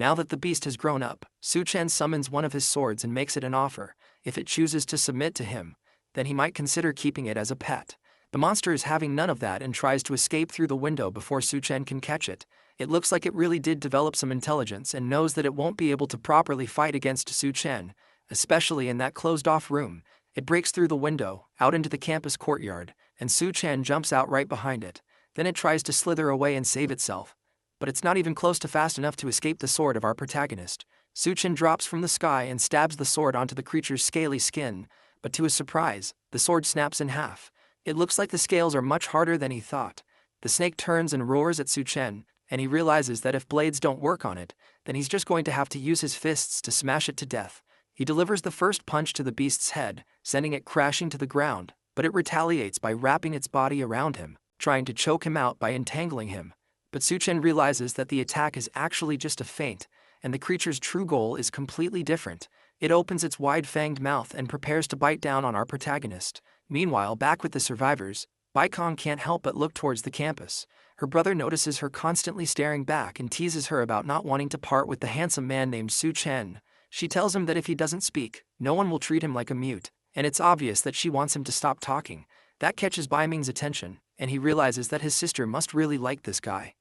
Now that the beast has grown up, Su Chen summons one of his swords and makes it an offer. If it chooses to submit to him, then he might consider keeping it as a pet. The monster is having none of that and tries to escape through the window before Su Chen can catch it. It looks like it really did develop some intelligence and knows that it won't be able to properly fight against Su Chen, especially in that closed-off room. It breaks through the window, out into the campus courtyard, and Su Chen jumps out right behind it. Then it tries to slither away and save itself. But it's not even close to fast enough to escape the sword of our protagonist. Su Chen drops from the sky and stabs the sword onto the creature's scaly skin, but to his surprise, the sword snaps in half. It looks like the scales are much harder than he thought. The snake turns and roars at Su Chen, and he realizes that if blades don't work on it, then he's just going to have to use his fists to smash it to death. He delivers the first punch to the beast's head, sending it crashing to the ground, but it retaliates by wrapping its body around him, trying to choke him out by entangling him. But Su Chen realizes that the attack is actually just a feint, and the creature's true goal is completely different. It opens its wide-fanged mouth and prepares to bite down on our protagonist. Meanwhile, back with the survivors, Baikong can't help but look towards the campus. Her brother notices her constantly staring back and teases her about not wanting to part with the handsome man named Su Chen. She tells him that if he doesn't speak, no one will treat him like a mute, and it's obvious that she wants him to stop talking. That catches Bai Ming's attention, and he realizes that his sister must really like this guy.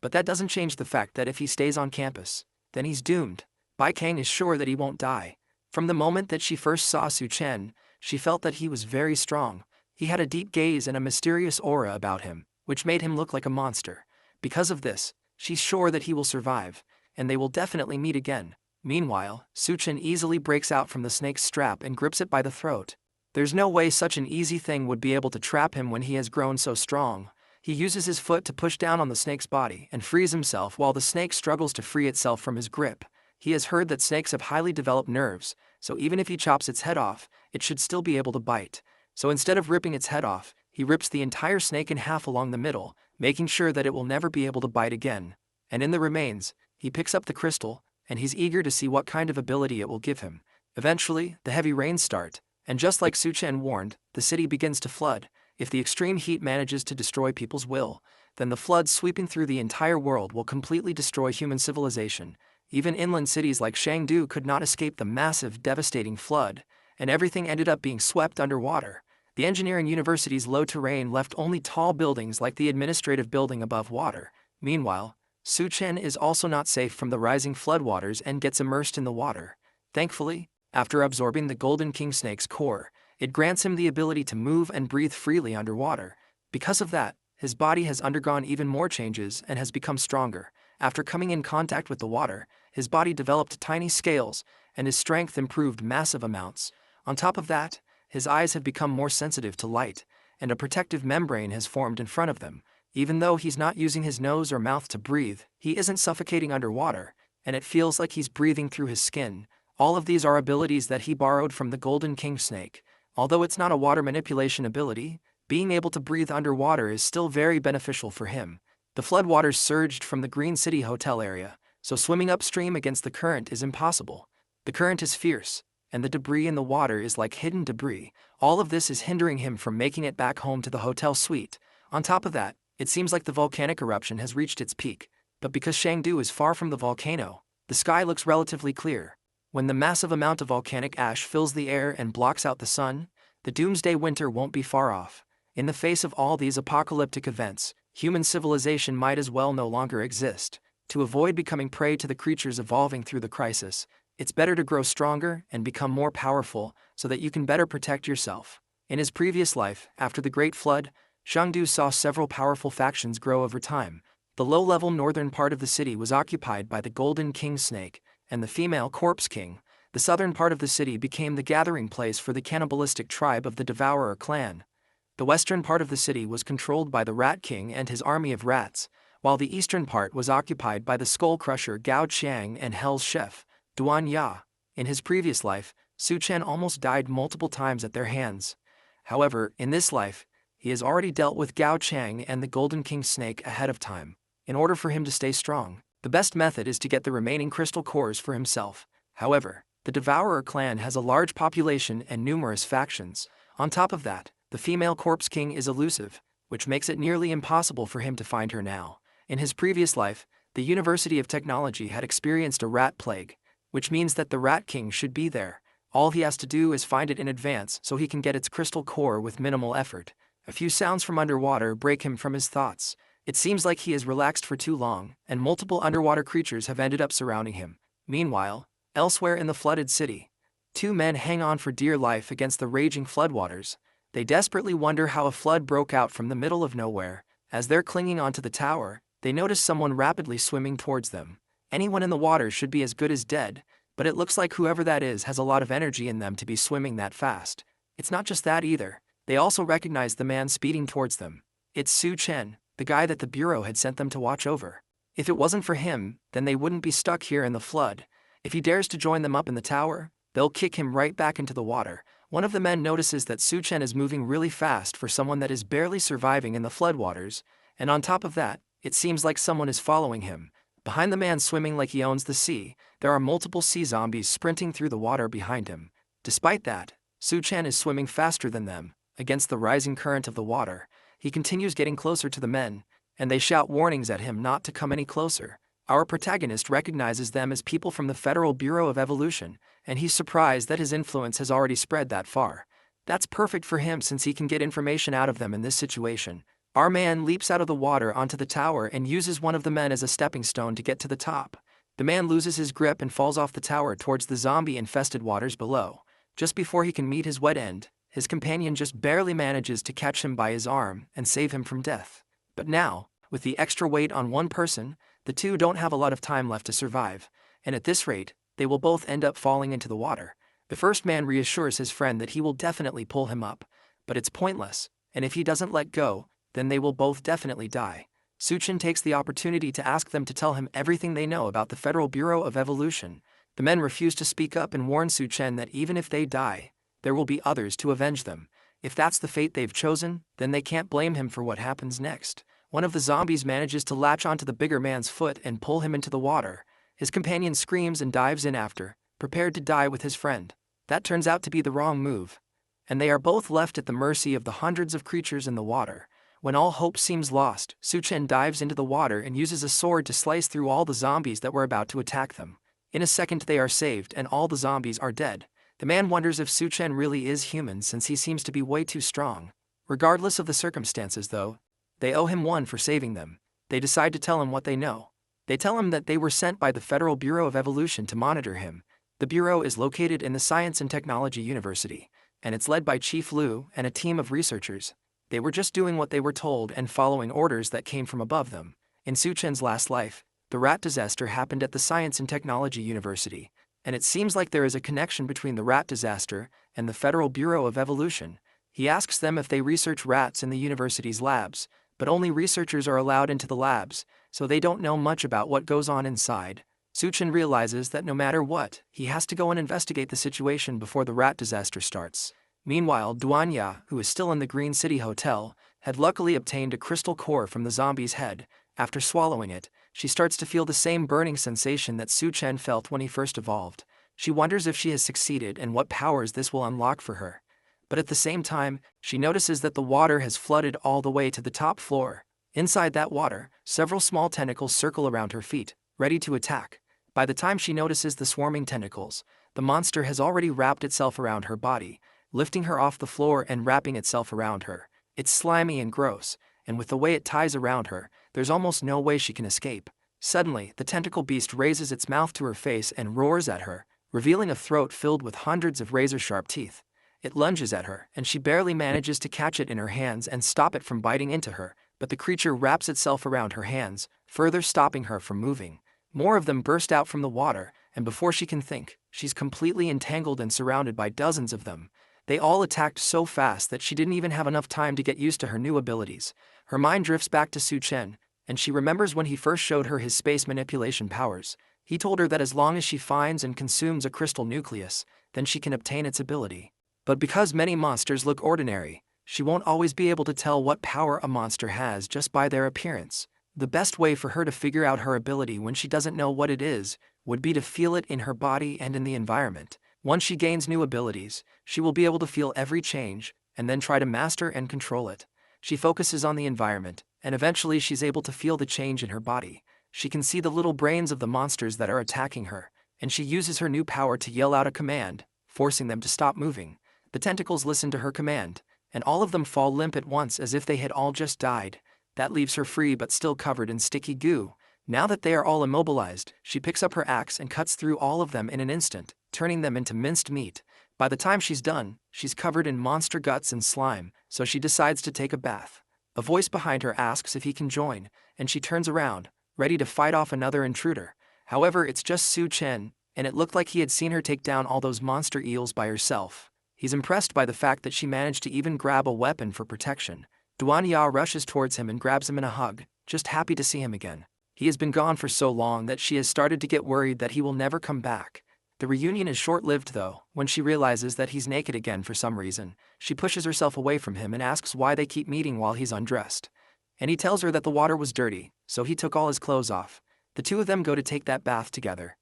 But that doesn't change the fact that if he stays on campus, then he's doomed. Bai Kang is sure that he won't die. From the moment that she first saw Su Chen, she felt that he was very strong. He had a deep gaze and a mysterious aura about him, which made him look like a monster. Because of this, she's sure that he will survive, and they will definitely meet again. Meanwhile, Su Chen easily breaks out from the snake's strap and grips it by the throat. There's no way such an easy thing would be able to trap him when he has grown so strong. He uses his foot to push down on the snake's body and frees himself while the snake struggles to free itself from his grip. He has heard that snakes have highly developed nerves, so even if he chops its head off, it should still be able to bite. So instead of ripping its head off, he rips the entire snake in half along the middle, making sure that it will never be able to bite again. And in the remains, he picks up the crystal, and he's eager to see what kind of ability it will give him. Eventually, the heavy rains start, and just like Su Chen warned, the city begins to flood. If the extreme heat manages to destroy people's will, then the floods sweeping through the entire world will completely destroy human civilization. Even inland cities like Chengdu could not escape the massive, devastating flood, and everything ended up being swept underwater. The engineering university's low terrain left only tall buildings like the administrative building above water. Meanwhile, Su Chen is also not safe from the rising floodwaters and gets immersed in the water. Thankfully, after absorbing the Golden King Snake's core, it grants him the ability to move and breathe freely underwater. Because of that, his body has undergone even more changes and has become stronger. After coming in contact with the water, his body developed tiny scales, and his strength improved massive amounts. On top of that, his eyes have become more sensitive to light, and a protective membrane has formed in front of them. Even though he's not using his nose or mouth to breathe, he isn't suffocating underwater, and it feels like he's breathing through his skin. All of these are abilities that he borrowed from the Golden King Snake. Although it's not a water manipulation ability, being able to breathe underwater is still very beneficial for him. The floodwaters surged from the Green City Hotel area, so swimming upstream against the current is impossible. The current is fierce, and the debris in the water is like hidden debris. All of this is hindering him from making it back home to the hotel suite. On top of that, it seems like the volcanic eruption has reached its peak, but because Chengdu is far from the volcano, the sky looks relatively clear. When the massive amount of volcanic ash fills the air and blocks out the sun, the doomsday winter won't be far off. In the face of all these apocalyptic events, human civilization might as well no longer exist. To avoid becoming prey to the creatures evolving through the crisis, it's better to grow stronger and become more powerful so that you can better protect yourself. In his previous life, after the Great Flood, Chengdu saw several powerful factions grow over time. The low-level northern part of the city was occupied by the Golden King Snake and the female Corpse King. The southern part of the city became the gathering place for the cannibalistic tribe of the Devourer clan. The western part of the city was controlled by the Rat King and his army of rats, while the eastern part was occupied by the Skull Crusher Gao Qiang and Hell's Chef, Duan Ya. In his previous life, Su Chen almost died multiple times at their hands. However, in this life, he has already dealt with Gao Qiang and the Golden King Snake ahead of time. In order for him to stay strong, the best method is to get the remaining crystal cores for himself. However, the Devourer clan has a large population and numerous factions. On top of that, the female Corpse King is elusive, which makes it nearly impossible for him to find her now. In his previous life, The University of Technology had experienced a rat plague, which means that the Rat King should be there. All he has to do is find it in advance so he can get its crystal core with minimal effort. A few sounds from underwater break him from his thoughts. It seems like he has relaxed for too long, and multiple underwater creatures have ended up surrounding him. Meanwhile, elsewhere in the flooded city, two men hang on for dear life against the raging floodwaters. They desperately wonder how a flood broke out from the middle of nowhere. As they're clinging onto the tower, they notice someone rapidly swimming towards them. Anyone in the water should be as good as dead, but it looks like whoever that is has a lot of energy in them to be swimming that fast. It's not just that either. They also recognize the man speeding towards them. It's Su Chen, the guy that the Bureau had sent them to watch over. If it wasn't for him, then they wouldn't be stuck here in the flood. If he dares to join them up in the tower, they'll kick him right back into the water. One of the men notices that Su Chen is moving really fast for someone that is barely surviving in the floodwaters, and on top of that, it seems like someone is following him. Behind the man swimming like he owns the sea, there are multiple sea zombies sprinting through the water behind him. Despite that, Su Chen is swimming faster than them. Against the rising current of the water, he continues getting closer to the men, and they shout warnings at him not to come any closer. Our protagonist recognizes them as people from the Federal Bureau of Evolution, and he's surprised that his influence has already spread that far. That's perfect for him since he can get information out of them in this situation. Our man leaps out of the water onto the tower and uses one of the men as a stepping stone to get to the top. The man loses his grip and falls off the tower towards the zombie-infested waters below. Just before he can meet his wet end, his companion just barely manages to catch him by his arm and save him from death. But now, with the extra weight on one person, the two don't have a lot of time left to survive, and at this rate, they will both end up falling into the water. The first man reassures his friend that he will definitely pull him up, but it's pointless, and if he doesn't let go, then they will both definitely die. Su Chen takes the opportunity to ask them to tell him everything they know about the Federal Bureau of Evolution. The men refuse to speak up and warn Su Chen that even if they die, there will be others to avenge them. If that's the fate they've chosen, then they can't blame him for what happens next. One of the zombies manages to latch onto the bigger man's foot and pull him into the water. His companion screams and dives in after, prepared to die with his friend. That turns out to be the wrong move, and they are both left at the mercy of the hundreds of creatures in the water. When all hope seems lost, Su Chen dives into the water and uses a sword to slice through all the zombies that were about to attack them. In a second they are saved and all the zombies are dead. The man wonders if Su Chen really is human since he seems to be way too strong. Regardless of the circumstances though, they owe him one for saving them. They decide to tell him what they know. They tell him that they were sent by the Federal Bureau of Evolution to monitor him. The Bureau is located in the Science and Technology University, and it's led by Chief Liu and a team of researchers. They were just doing what they were told and following orders that came from above them. In Su Chen's last life, the rat disaster happened at the Science and Technology University, and it seems like there is a connection between the rat disaster and the Federal Bureau of Evolution. He asks them if they research rats in the university's labs, but only researchers are allowed into the labs, so they don't know much about what goes on inside. Su Chen realizes that no matter what, he has to go and investigate the situation before the rat disaster starts. Meanwhile, Duanya, who is still in the Green City Hotel, had luckily obtained a crystal core from the zombie's head. After swallowing it, she starts to feel the same burning sensation that Su Chen felt when he first evolved. She wonders if she has succeeded and what powers this will unlock for her. But at the same time, she notices that the water has flooded all the way to the top floor. Inside that water, several small tentacles circle around her feet, ready to attack. By the time she notices the swarming tentacles, the monster has already wrapped itself around her body, lifting her off the floor and wrapping itself around her. It's slimy and gross, and with the way it ties around her, there's almost no way she can escape. Suddenly, the tentacle beast raises its mouth to her face and roars at her, revealing a throat filled with hundreds of razor-sharp teeth. It lunges at her, and she barely manages to catch it in her hands and stop it from biting into her, but the creature wraps itself around her hands, further stopping her from moving. More of them burst out from the water, and before she can think, she's completely entangled and surrounded by dozens of them. They all attacked so fast that she didn't even have enough time to get used to her new abilities. Her mind drifts back to Su Chen, and she remembers when he first showed her his space manipulation powers. He told her that as long as she finds and consumes a crystal nucleus, then she can obtain its ability. But because many monsters look ordinary, she won't always be able to tell what power a monster has just by their appearance. The best way for her to figure out her ability when she doesn't know what it is would be to feel it in her body and in the environment. Once she gains new abilities, she will be able to feel every change, and then try to master and control it. She focuses on the environment, and eventually she's able to feel the change in her body. she can see the little brains of the monsters that are attacking her, and she uses her new power to yell out a command, forcing them to stop moving. The tentacles listen to her command, and all of them fall limp at once as if they had all just died. That leaves her free but still covered in sticky goo. Now that they are all immobilized, she picks up her axe and cuts through all of them in an instant, turning them into minced meat. By the time she's done, she's covered in monster guts and slime, so she decides to take a bath. A voice behind her asks if he can join, and she turns around, ready to fight off another intruder. However, it's just Su Chen, and it looked like he had seen her take down all those monster eels by herself. He's impressed by the fact that she managed to even grab a weapon for protection. Duan Ya rushes towards him and grabs him in a hug, just happy to see him again. He has been gone for so long that she has started to get worried that he will never come back. The reunion is short-lived though. When she realizes that he's naked again for some reason, she pushes herself away from him and asks why they keep meeting while he's undressed. And he tells her that the water was dirty, so he took all his clothes off. The two of them go to take that bath together.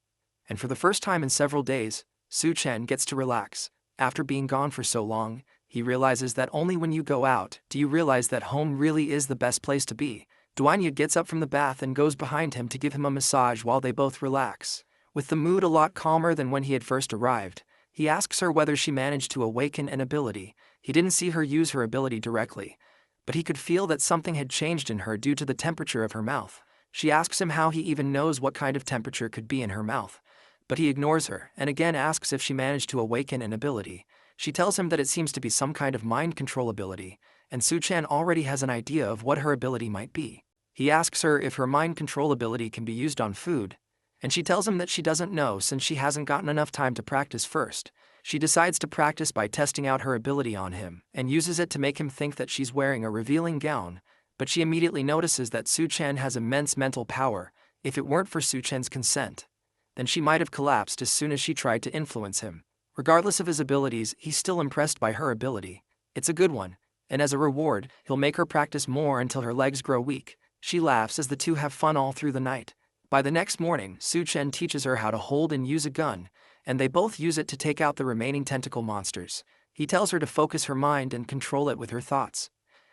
And for the first time in several days, Su Chen gets to relax. After being gone for so long, he realizes that only when you go out do you realize that home really is the best place to be. Duanya gets up from the bath and goes behind him to give him a massage while they both relax. With the mood a lot calmer than when he had first arrived, he asks her whether she managed to awaken an ability. He didn't see her use her ability directly, but he could feel that something had changed in her due to the temperature of her mouth. She asks him how he even knows what kind of temperature could be in her mouth, but he ignores her and again asks if she managed to awaken an ability. She tells him that it seems to be some kind of mind control ability, and Su Chen already has an idea of what her ability might be. He asks her if her mind control ability can be used on food, and she tells him that she doesn't know since she hasn't gotten enough time to practice first. She decides to practice by testing out her ability on him, and uses it to make him think that she's wearing a revealing gown, but she immediately notices that Su Chen has immense mental power. If it weren't for Su Chen's consent, then she might have collapsed as soon as she tried to influence him. Regardless of his abilities, he's still impressed by her ability. It's a good one, and as a reward, he'll make her practice more until her legs grow weak. She laughs as the two have fun all through the night. By the next morning, Su Chen teaches her how to hold and use a gun, and they both use it to take out the remaining tentacle monsters. He tells her to focus her mind and control it with her thoughts.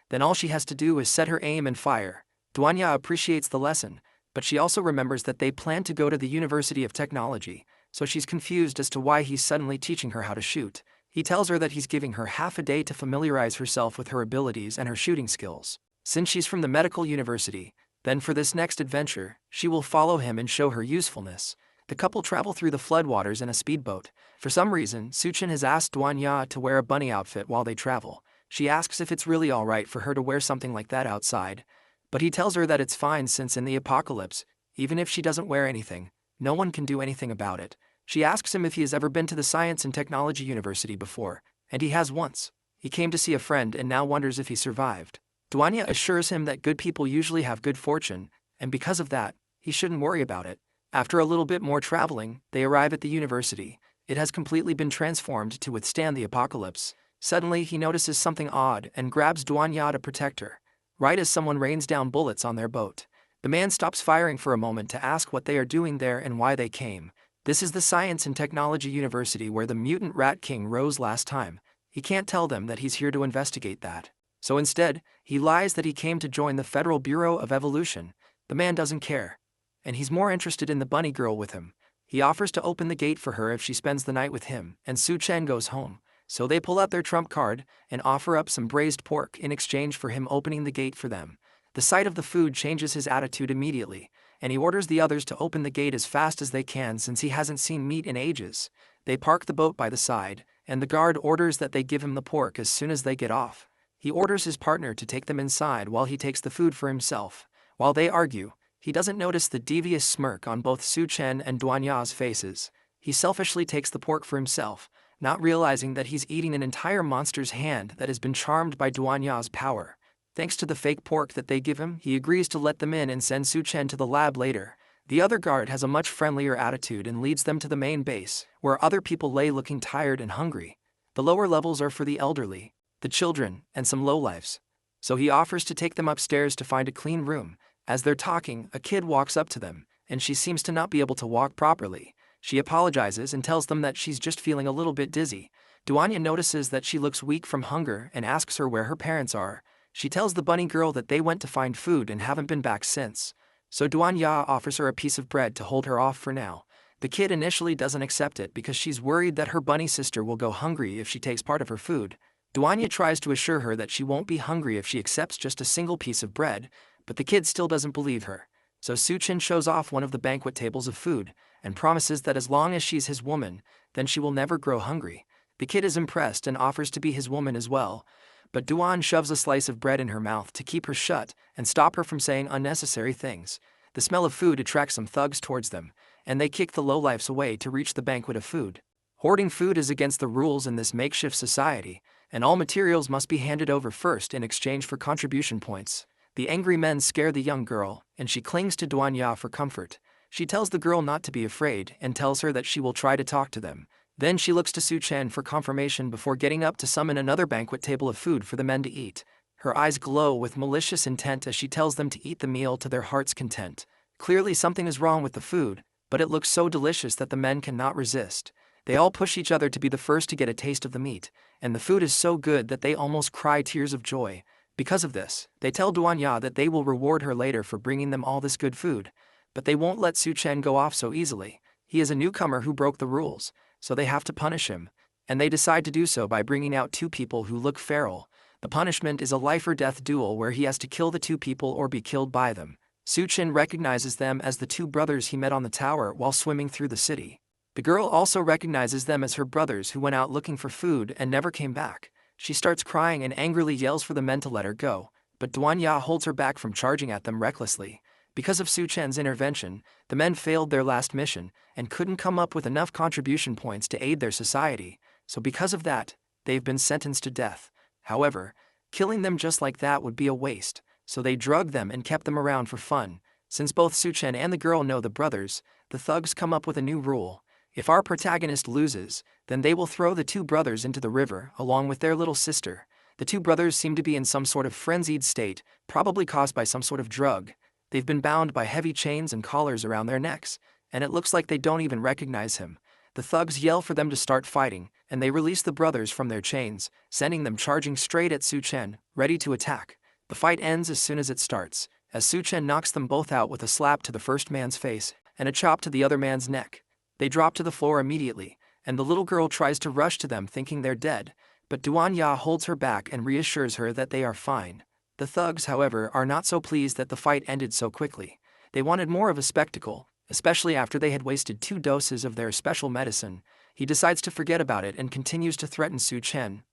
Then all she has to do is set her aim and fire. Duanya appreciates the lesson, but she also remembers that they plan to go to the University of Technology, so she's confused as to why he's suddenly teaching her how to shoot. He tells her that he's giving her half a day to familiarize herself with her abilities and her shooting skills. Since she's from the medical university, then for this next adventure, she will follow him and show her usefulness. The couple travel through the floodwaters in a speedboat. For some reason, Su Chen has asked Duanya to wear a bunny outfit while they travel. She asks if it's really alright for her to wear something like that outside, but he tells her that it's fine since in the apocalypse, even if she doesn't wear anything, no one can do anything about it. She asks him if he has ever been to the Science and Technology University before, and he has once. He came to see a friend and now wonders if he survived. Duanya assures him that good people usually have good fortune, and because of that, he shouldn't worry about it. After a little bit more traveling, they arrive at the university. It has completely been transformed to withstand the apocalypse. Suddenly, he notices something odd and grabs Duanya to protect her, right as someone rains down bullets on their boat. The man stops firing for a moment to ask what they are doing there and why they came. This is the Science and Technology University where the mutant Rat King rose last time. He can't tell them that he's here to investigate that. So instead, he lies that he came to join the Federal Bureau of Evolution. The man doesn't care, and he's more interested in the bunny girl with him. He offers to open the gate for her if she spends the night with him, and Su Chen goes home. So they pull out their trump card and offer up some braised pork in exchange for him opening the gate for them. The sight of the food changes his attitude immediately, and he orders the others to open the gate as fast as they can since he hasn't seen meat in ages. They park the boat by the side, and the guard orders that they give him the pork as soon as they get off. He orders his partner to take them inside while he takes the food for himself. While they argue, he doesn't notice the devious smirk on both Su Chen and Duanya's faces. He selfishly takes the pork for himself, not realizing that he's eating an entire monster's hand that has been charmed by Duanya's power. Thanks to the fake pork that they give him, he agrees to let them in and send Su Chen to the lab later. The other guard has a much friendlier attitude and leads them to the main base, where other people lay looking tired and hungry. The lower levels are for the elderly, the children, and some lowlifes. So he offers to take them upstairs to find a clean room. As they're talking, a kid walks up to them, and she seems to not be able to walk properly. She apologizes and tells them that she's just feeling a little bit dizzy. Duanya notices that she looks weak from hunger and asks her where her parents are. She tells the bunny girl that they went to find food and haven't been back since. So Duan Ya offers her a piece of bread to hold her off for now. The kid initially doesn't accept it because she's worried that her bunny sister will go hungry if she takes part of her food. Duan Ya tries to assure her that she won't be hungry if she accepts just a single piece of bread, but the kid still doesn't believe her. So Suchin shows off one of the banquet tables of food, and promises that as long as she's his woman, then she will never grow hungry. The kid is impressed and offers to be his woman as well, but Duan shoves a slice of bread in her mouth to keep her shut and stop her from saying unnecessary things. The smell of food attracts some thugs towards them, and they kick the lowlifes away to reach the banquet of food. Hoarding food is against the rules in this makeshift society, and all materials must be handed over first in exchange for contribution points. The angry men scare the young girl, and she clings to Duan Ya for comfort. She tells the girl not to be afraid and tells her that she will try to talk to them. Then she looks to Su Chen for confirmation before getting up to summon another banquet table of food for the men to eat. Her eyes glow with malicious intent as she tells them to eat the meal to their heart's content. Clearly something is wrong with the food, but it looks so delicious that the men cannot resist. They all push each other to be the first to get a taste of the meat, and the food is so good that they almost cry tears of joy. Because of this, they tell Duan Ya that they will reward her later for bringing them all this good food, but they won't let Su Chen go off so easily. He is a newcomer who broke the rules, so they have to punish him, and they decide to do so by bringing out two people who look feral. The punishment is a life-or-death duel where he has to kill the two people or be killed by them. Su Chen recognizes them as the two brothers he met on the tower while swimming through the city. The girl also recognizes them as her brothers who went out looking for food and never came back. She starts crying and angrily yells for the men to let her go, but Duan Ya holds her back from charging at them recklessly. Because of Su Chen's intervention, the men failed their last mission and couldn't come up with enough contribution points to aid their society, so because of that, they've been sentenced to death. However, killing them just like that would be a waste, so they drugged them and kept them around for fun. Since both Su Chen and the girl know the brothers, the thugs come up with a new rule. If our protagonist loses, then they will throw the two brothers into the river along with their little sister. The two brothers seem to be in some sort of frenzied state, probably caused by some sort of drug. They've been bound by heavy chains and collars around their necks, and it looks like they don't even recognize him. The thugs yell for them to start fighting, and they release the brothers from their chains, sending them charging straight at Su Chen, ready to attack. The fight ends as soon as it starts, as Su Chen knocks them both out with a slap to the first man's face and a chop to the other man's neck. They drop to the floor immediately, and the little girl tries to rush to them thinking they're dead, but Duan Ya holds her back and reassures her that they are fine. The thugs, however, are not so pleased that the fight ended so quickly. They wanted more of a spectacle, especially after they had wasted 2 doses of their special medicine. He decides to forget about it and continues to threaten Su Chen,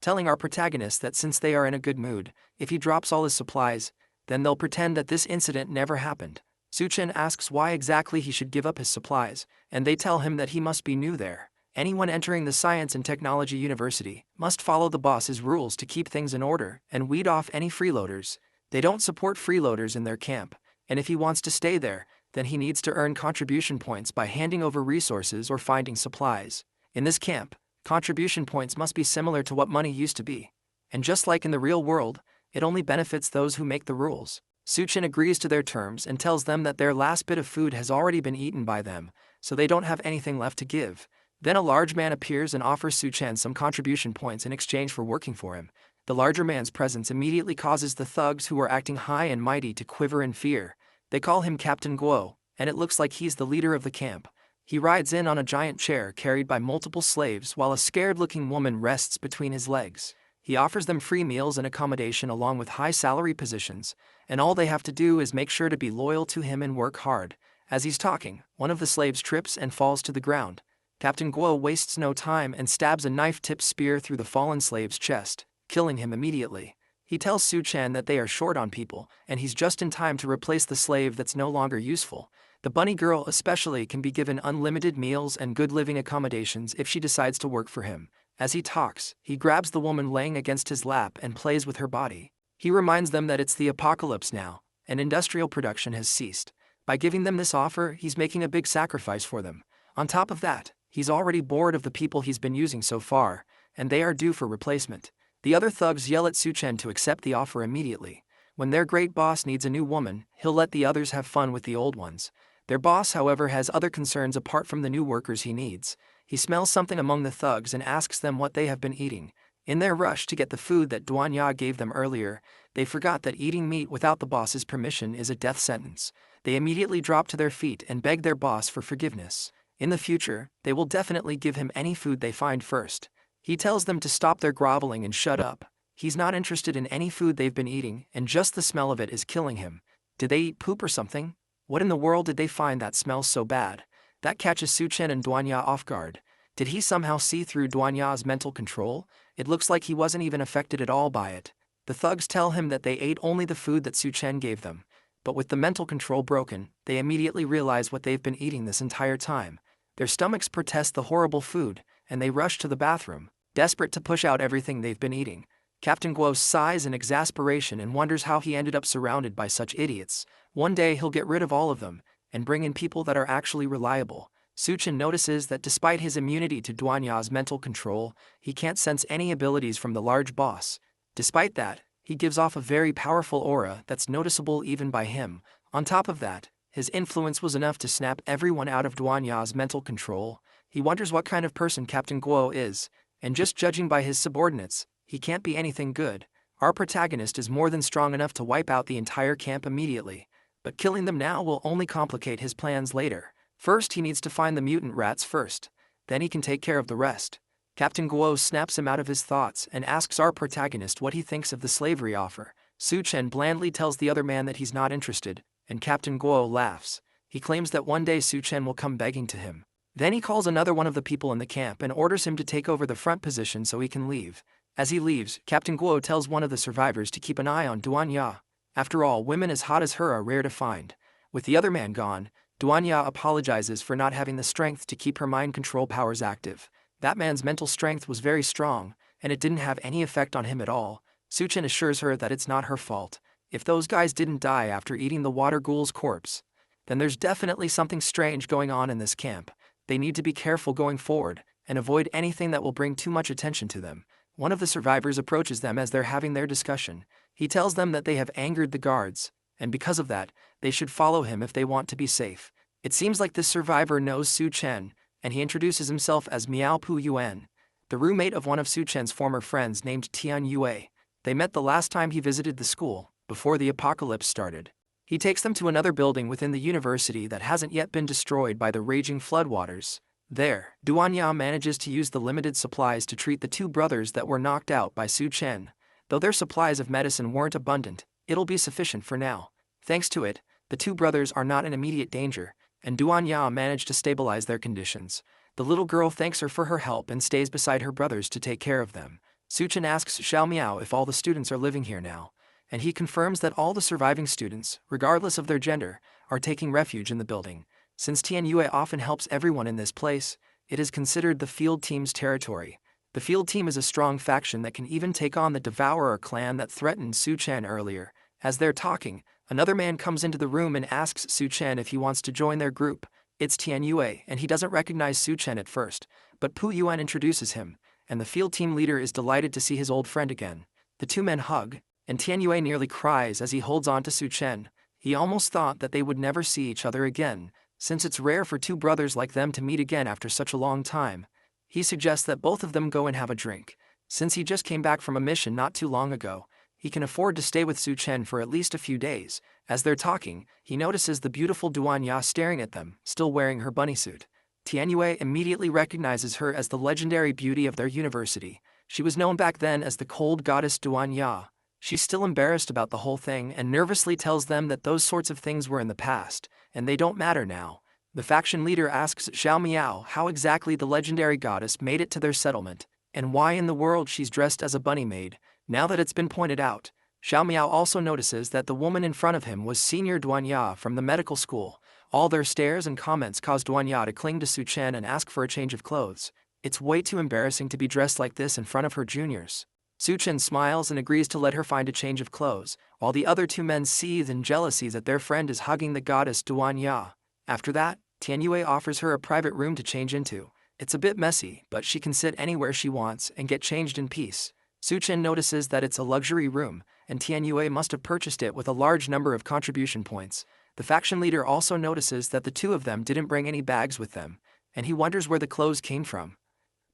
telling our protagonist that since they are in a good mood, if he drops all his supplies, then they'll pretend that this incident never happened. Su Chen asks why exactly he should give up his supplies, and they tell him that he must be new there. Anyone entering the Science and Technology University must follow the boss's rules to keep things in order and weed off any freeloaders. They don't support freeloaders in their camp, and if he wants to stay there, then he needs to earn contribution points by handing over resources or finding supplies. In this camp, contribution points must be similar to what money used to be. And just like in the real world, it only benefits those who make the rules. Su Chen agrees to their terms and tells them that their last bit of food has already been eaten by them, so they don't have anything left to give. Then a large man appears and offers Su Chen some contribution points in exchange for working for him. The larger man's presence immediately causes the thugs who are acting high and mighty to quiver in fear. They call him Captain Guo, and it looks like he's the leader of the camp. He rides in on a giant chair carried by multiple slaves while a scared-looking woman rests between his legs. He offers them free meals and accommodation along with high salary positions, and all they have to do is make sure to be loyal to him and work hard. As he's talking, one of the slaves trips and falls to the ground. Captain Guo wastes no time and stabs a knife-tipped spear through the fallen slave's chest, killing him immediately. He tells Su Chen that they are short on people, and he's just in time to replace the slave that's no longer useful. The bunny girl especially can be given unlimited meals and good living accommodations if she decides to work for him. As he talks, he grabs the woman laying against his lap and plays with her body. He reminds them that it's the apocalypse now, and industrial production has ceased. By giving them this offer, he's making a big sacrifice for them. On top of that, he's already bored of the people he's been using so far, and they are due for replacement. The other thugs yell at Su Chen to accept the offer immediately. When their great boss needs a new woman, he'll let the others have fun with the old ones. Their boss, however, has other concerns apart from the new workers he needs. He smells something among the thugs and asks them what they have been eating. In their rush to get the food that Duan Ya gave them earlier, they forgot that eating meat without the boss's permission is a death sentence. They immediately drop to their feet and beg their boss for forgiveness. In the future, they will definitely give him any food they find first. He tells them to stop their groveling and shut up. He's not interested in any food they've been eating, and just the smell of it is killing him. Did they eat poop or something? What in the world did they find that smells so bad? That catches Su-chen and Duanya off guard. Did he somehow see through Duanya's mental control? It looks like he wasn't even affected at all by it. The thugs tell him that they ate only the food that Su-chen gave them. But with the mental control broken, they immediately realize what they've been eating this entire time. Their stomachs protest the horrible food, and they rush to the bathroom, desperate to push out everything they've been eating. Captain Guo sighs in exasperation and wonders how he ended up surrounded by such idiots. One day he'll get rid of all of them, and bring in people that are actually reliable. Su-chen notices that despite his immunity to Duanya's mental control, he can't sense any abilities from the large boss. Despite that, he gives off a very powerful aura that's noticeable even by him. On top of that, his influence was enough to snap everyone out of Duanya's mental control. He wonders what kind of person Captain Guo is, and just judging by his subordinates, he can't be anything good. Our protagonist is more than strong enough to wipe out the entire camp immediately, but killing them now will only complicate his plans later. First, he needs to find the mutant rats first, then he can take care of the rest. Captain Guo snaps him out of his thoughts and asks our protagonist what he thinks of the slavery offer. Su-chen blandly tells the other man that he's not interested, and Captain Guo laughs. He claims that one day Su-chen will come begging to him. Then he calls another one of the people in the camp and orders him to take over the front position so he can leave. As he leaves, Captain Guo tells one of the survivors to keep an eye on Duanya. After all, women as hot as her are rare to find. With the other man gone, Duanya apologizes for not having the strength to keep her mind control powers active. That man's mental strength was very strong, and it didn't have any effect on him at all. Su-chen assures her that it's not her fault. If those guys didn't die after eating the water ghoul's corpse, then there's definitely something strange going on in this camp. They need to be careful going forward, and avoid anything that will bring too much attention to them. One of the survivors approaches them as they're having their discussion. He tells them that they have angered the guards, and because of that, they should follow him if they want to be safe. It seems like this survivor knows Su-chen, and he introduces himself as Miao Pu Yuan, the roommate of one of Su-chen's former friends named Tian Yue. They met the last time he visited the school, before the apocalypse started. He takes them to another building within the university that hasn't yet been destroyed by the raging floodwaters. There, Duanya manages to use the limited supplies to treat the two brothers that were knocked out by Su-chen. Though their supplies of medicine weren't abundant, it'll be sufficient for now. Thanks to it, the two brothers are not in immediate danger, and Duanya managed to stabilize their conditions. The little girl thanks her for her help and stays beside her brothers to take care of them. Su-chen asks Xiao Miao if all the students are living here now, and he confirms that all the surviving students, regardless of their gender, are taking refuge in the building. Since Tian Yue often helps everyone in this place, it is considered the field team's territory. The field team is a strong faction that can even take on the Devourer clan that threatened Su-chen earlier. As they're talking, another man comes into the room and asks Su-chen if he wants to join their group. It's Tian Yue, and he doesn't recognize Su-chen at first, but Pu Yuan introduces him, and the field team leader is delighted to see his old friend again. The two men hug, and Tian Yue nearly cries as he holds on to Su-chen. He almost thought that they would never see each other again, since it's rare for two brothers like them to meet again after such a long time. He suggests that both of them go and have a drink. Since he just came back from a mission not too long ago, he can afford to stay with Su-chen for at least a few days. As they're talking, he notices the beautiful Duanya staring at them, still wearing her bunny suit. Tian Yue immediately recognizes her as the legendary beauty of their university. She was known back then as the cold goddess Duanya. She's still embarrassed about the whole thing and nervously tells them that those sorts of things were in the past, and they don't matter now. The faction leader asks Xiao Miao how exactly the legendary goddess made it to their settlement, and why in the world she's dressed as a bunny maid. Now that it's been pointed out, Xiao Miao also notices that the woman in front of him was Senior Duanya from the medical school. All their stares and comments cause Duanya to cling to Su-chen and ask for a change of clothes. It's way too embarrassing to be dressed like this in front of her juniors. Su-chen smiles and agrees to let her find a change of clothes, while the other two men seethe in jealousy that their friend is hugging the goddess Duanya. After that, Tian Yue offers her a private room to change into. It's a bit messy, but she can sit anywhere she wants and get changed in peace. Su-chen notices that it's a luxury room, and Tian Yue must have purchased it with a large number of contribution points. The faction leader also notices that the two of them didn't bring any bags with them, and he wonders where the clothes came from.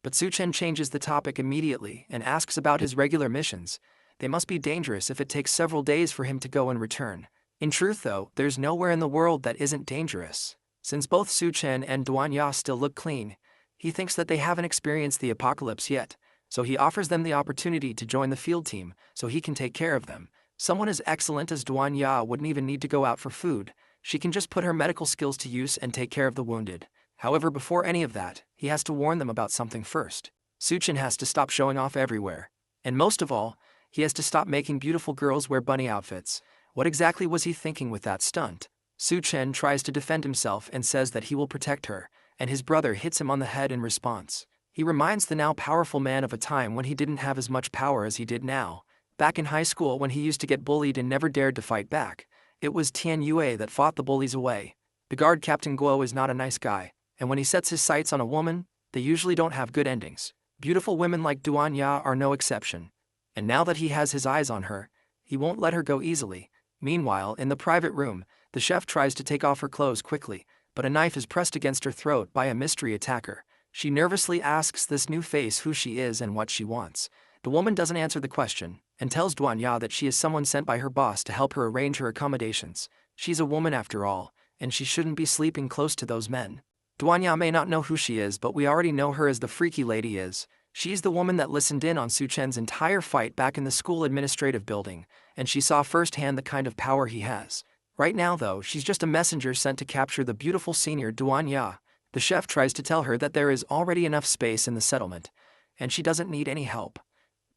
But Su-chen changes the topic immediately and asks about his regular missions. They must be dangerous if it takes several days for him to go and return. In truth though, there's nowhere in the world that isn't dangerous. Since both Su Chen and Duan Ya still look clean, he thinks that they haven't experienced the apocalypse yet, so he offers them the opportunity to join the field team so he can take care of them. Someone as excellent as Duan Ya wouldn't even need to go out for food. She can just put her medical skills to use and take care of the wounded. However, before any of that, he has to warn them about something first. Su Chen has to stop showing off everywhere. And most of all, he has to stop making beautiful girls wear bunny outfits. What exactly was he thinking with that stunt? Su Chen tries to defend himself and says that he will protect her, and his brother hits him on the head in response. He reminds the now powerful man of a time when he didn't have as much power as he did now. Back in high school when he used to get bullied and never dared to fight back. It was Tian Yue that fought the bullies away. The guard Captain Guo is not a nice guy, and when he sets his sights on a woman, they usually don't have good endings. Beautiful women like Duan Ya are no exception. And now that he has his eyes on her, he won't let her go easily. Meanwhile, in the private room, the chef tries to take off her clothes quickly, but a knife is pressed against her throat by a mystery attacker. She nervously asks this new face who she is and what she wants. The woman doesn't answer the question, and tells Duan Ya that she is someone sent by her boss to help her arrange her accommodations. She's a woman after all, and she shouldn't be sleeping close to those men. Duan Ya may not know who she is, but we already know her as the freaky lady is. She's the woman that listened in on Su Chen's entire fight back in the school administrative building, and she saw firsthand the kind of power he has. Right now though, she's just a messenger sent to capture the beautiful senior Duan Ya. The chef tries to tell her that there is already enough space in the settlement, and she doesn't need any help.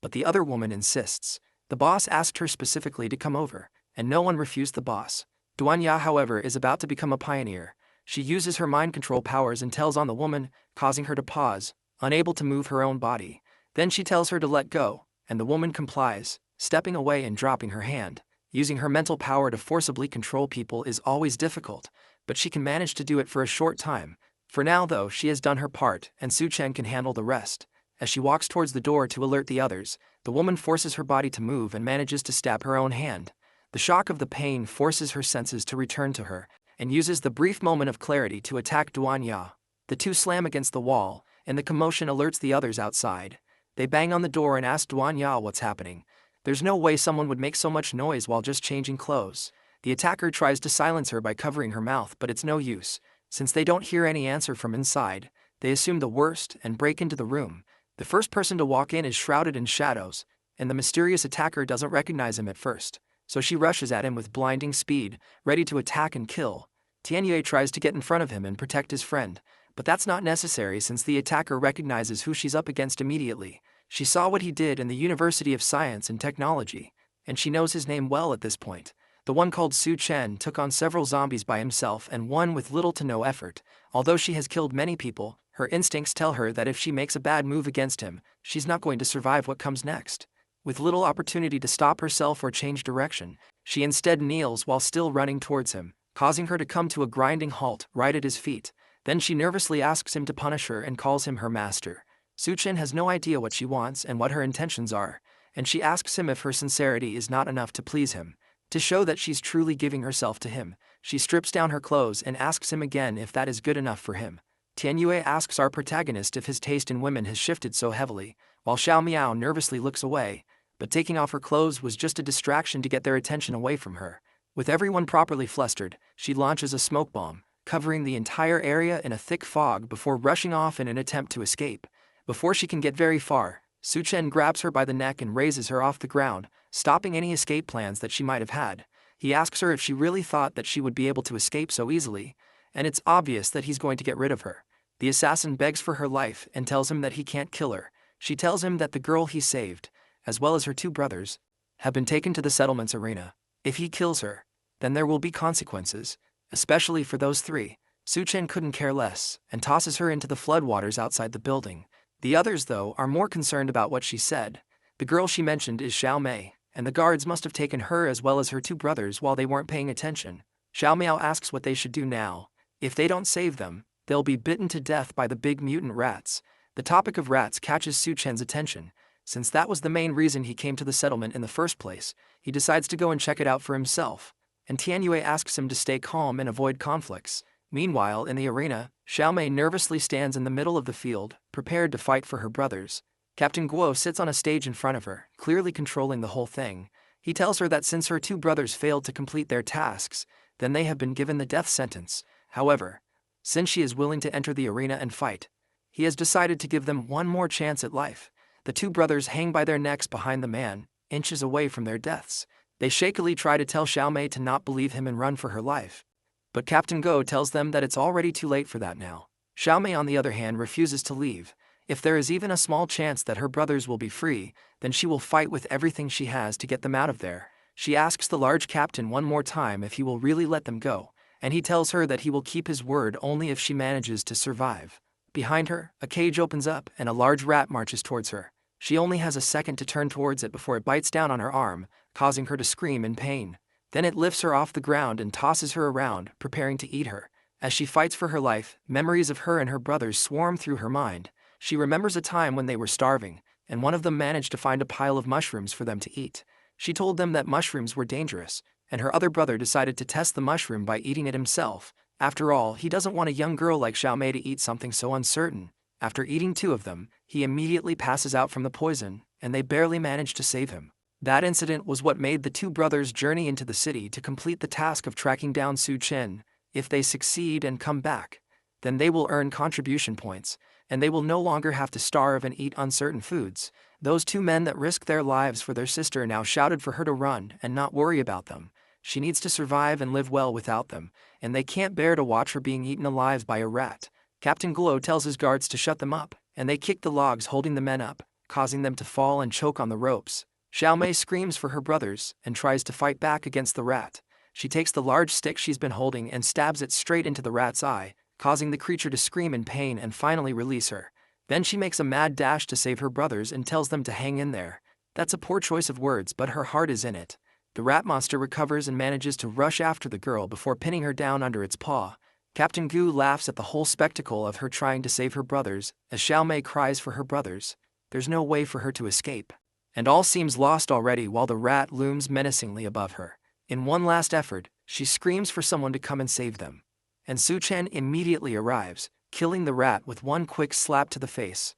But the other woman insists. The boss asked her specifically to come over, and no one refused the boss. Duan Ya, however, is about to become a pioneer. She uses her mind control powers and tells on the woman, causing her to pause, unable to move her own body. Then she tells her to let go, and the woman complies, stepping away and dropping her hand. Using her mental power to forcibly control people is always difficult, but she can manage to do it for a short time. For now though, she has done her part, and Su Chen can handle the rest. As she walks towards the door to alert the others, the woman forces her body to move and manages to stab her own hand. The shock of the pain forces her senses to return to her, and uses the brief moment of clarity to attack Duan Ya. The two slam against the wall, and the commotion alerts the others outside. They bang on the door and ask Duan Ya what's happening. There's no way someone would make so much noise while just changing clothes. The attacker tries to silence her by covering her mouth, but it's no use. Since they don't hear any answer from inside, they assume the worst and break into the room. The first person to walk in is shrouded in shadows, and the mysterious attacker doesn't recognize him at first, so she rushes at him with blinding speed, ready to attack and kill. Tianyue tries to get in front of him and protect his friend, but that's not necessary since the attacker recognizes who she's up against immediately. She saw what he did in the University of Science and Technology, and she knows his name well at this point. The one called Su Chen took on several zombies by himself and won with little to no effort. Although she has killed many people, her instincts tell her that if she makes a bad move against him, she's not going to survive what comes next. With little opportunity to stop herself or change direction, she instead kneels while still running towards him, causing her to come to a grinding halt right at his feet. Then she nervously asks him to punish her and calls him her master. Su Chen has no idea what she wants and what her intentions are, and she asks him if her sincerity is not enough to please him. To show that she's truly giving herself to him, she strips down her clothes and asks him again if that is good enough for him. Tianyue asks our protagonist if his taste in women has shifted so heavily, while Xiao Miao nervously looks away, but taking off her clothes was just a distraction to get their attention away from her. With everyone properly flustered, she launches a smoke bomb, covering the entire area in a thick fog before rushing off in an attempt to escape. Before she can get very far, Su Chen grabs her by the neck and raises her off the ground, stopping any escape plans that she might have had. He asks her if she really thought that she would be able to escape so easily, and it's obvious that he's going to get rid of her. The assassin begs for her life and tells him that he can't kill her. She tells him that the girl he saved, as well as her two brothers, have been taken to the settlement's arena. If he kills her, then there will be consequences, especially for those three. Su Chen couldn't care less, and tosses her into the floodwaters outside the building. The others, though, are more concerned about what she said. The girl she mentioned is Xiao Mei, and the guards must have taken her as well as her two brothers while they weren't paying attention. Xiao Miao asks what they should do now. If they don't save them, they'll be bitten to death by the big mutant rats. The topic of rats catches Su Chen's attention. Since that was the main reason he came to the settlement in the first place, he decides to go and check it out for himself. And Tianyue asks him to stay calm and avoid conflicts. Meanwhile, in the arena, Xiao Mei nervously stands in the middle of the field, prepared to fight for her brothers. Captain Guo sits on a stage in front of her, clearly controlling the whole thing. He tells her that since her two brothers failed to complete their tasks, then they have been given the death sentence. However, since she is willing to enter the arena and fight, he has decided to give them one more chance at life. The two brothers hang by their necks behind the man, inches away from their deaths. They shakily try to tell Xiaomei to not believe him and run for her life. But Captain Go tells them that it's already too late for that now. Xiaomei, on the other hand, refuses to leave. If there is even a small chance that her brothers will be free, then she will fight with everything she has to get them out of there. She asks the large captain one more time if he will really let them go, and he tells her that he will keep his word only if she manages to survive. Behind her, a cage opens up and a large rat marches towards her. She only has a second to turn towards it before it bites down on her arm, causing her to scream in pain. Then it lifts her off the ground and tosses her around, preparing to eat her. As she fights for her life, memories of her and her brothers swarm through her mind. She remembers a time when they were starving, and one of them managed to find a pile of mushrooms for them to eat. She told them that mushrooms were dangerous, and her other brother decided to test the mushroom by eating it himself. After all, he doesn't want a young girl like Xiaomei to eat something so uncertain. After eating two of them, he immediately passes out from the poison, and they barely manage to save him. That incident was what made the two brothers journey into the city to complete the task of tracking down Su Chen. If they succeed and come back, then they will earn contribution points, and they will no longer have to starve and eat uncertain foods. Those two men that risked their lives for their sister now shouted for her to run and not worry about them. She needs to survive and live well without them, and they can't bear to watch her being eaten alive by a rat. Captain Glow tells his guards to shut them up, and they kick the logs holding the men up, causing them to fall and choke on the ropes. Xiaomei screams for her brothers and tries to fight back against the rat. She takes the large stick she's been holding and stabs it straight into the rat's eye, causing the creature to scream in pain and finally release her. Then she makes a mad dash to save her brothers and tells them to hang in there. That's a poor choice of words, but her heart is in it. The rat monster recovers and manages to rush after the girl before pinning her down under its paw. Captain Gu laughs at the whole spectacle of her trying to save her brothers, as Xiaomei cries for her brothers. There's no way for her to escape. And all seems lost already while the rat looms menacingly above her. In one last effort, she screams for someone to come and save them. And Su Chen immediately arrives, killing the rat with one quick slap to the face.